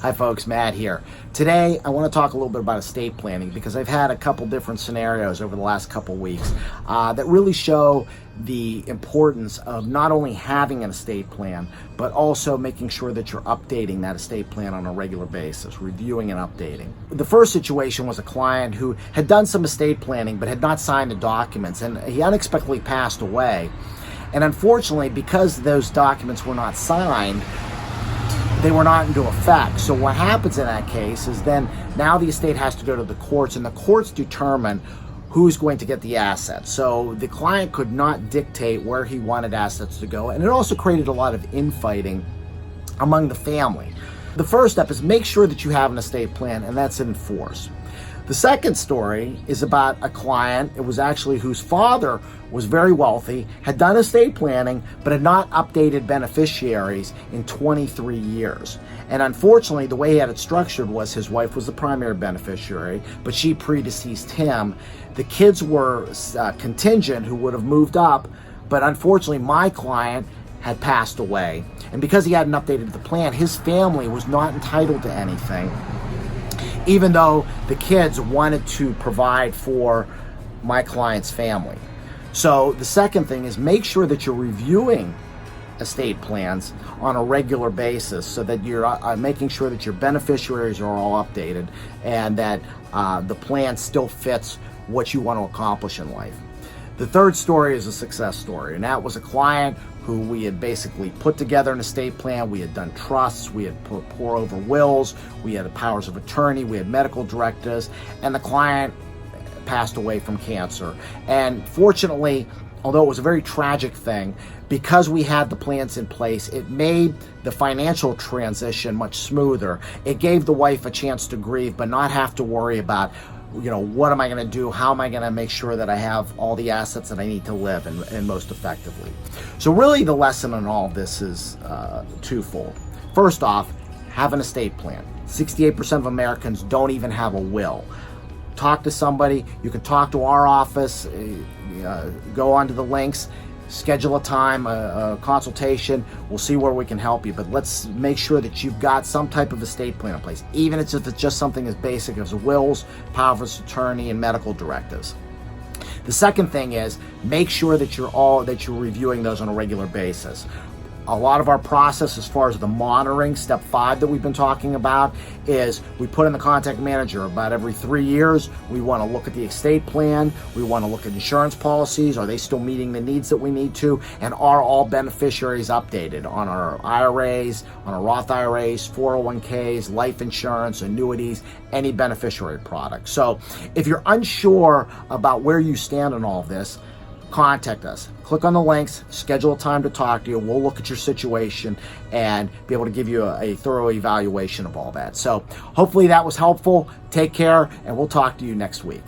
Hi folks, Matt here. Today I want to talk a little bit about estate planning because I've had a couple different scenarios over the last couple weeks that really show the importance of not only having an estate plan, but also making sure that you're updating that estate plan on a regular basis, reviewing and updating. The first situation was a client who had done some estate planning but had not signed the documents, and he unexpectedly passed away. And unfortunately, because those documents were not signed, they were not into effect. So what happens in that case is then now the estate has to go to the courts, and the courts determine who's going to get the assets. So the client could not dictate where he wanted assets to go, and it also created a lot of infighting among the family. The first step is make sure that you have an estate plan, and that's in force. The second story is about a client, it was actually whose father was very wealthy, had done estate planning, but had not updated beneficiaries in 23 years. And unfortunately, the way he had it structured was his wife was the primary beneficiary, but she predeceased him. The kids were contingent who would have moved up, but unfortunately, my client had passed away. And because he hadn't updated the plan, his family was not entitled to anything, even though the kids wanted to provide for my client's family. So the second thing is make sure that you're reviewing estate plans on a regular basis so that you're making sure that your beneficiaries are all updated and that the plan still fits what you want to accomplish in life. The third story is a success story, and that was a client who we had basically put together an estate plan. We had done trusts, we had put pour over wills, we had powers of attorney, we had medical directives, and the client passed away from cancer. And fortunately, although it was a very tragic thing, because we had the plans in place, it made the financial transition much smoother. It gave the wife a chance to grieve, but not have to worry about, what am I going to do? How am I going to make sure that I have all the assets that I need to live and most effectively? So really the lesson in all of this is twofold. First off, have an estate plan. 68% of Americans don't even have a will. Talk to somebody. You can talk to our office, go onto the links, schedule a time, a consultation. We'll see where we can help you, but let's make sure that you've got some type of estate plan in place, even if it's just something as basic as wills, powers of attorney, and medical directives. The second thing is make sure that you're reviewing those on a regular basis. A lot of our process as far as the monitoring, step 5 that we've been talking about, is we put in the contact manager about every 3 years. We want to look at the estate plan. We want to look at insurance policies. Are they still meeting the needs that we need to? And are all beneficiaries updated on our IRAs, on our Roth IRAs, 401ks, life insurance, annuities, any beneficiary products? So if you're unsure about where you stand on all of this, contact us. Click on the links, schedule a time to talk to you. We'll look at your situation and be able to give you a thorough evaluation of all that. So hopefully that was helpful. Take care, and we'll talk to you next week.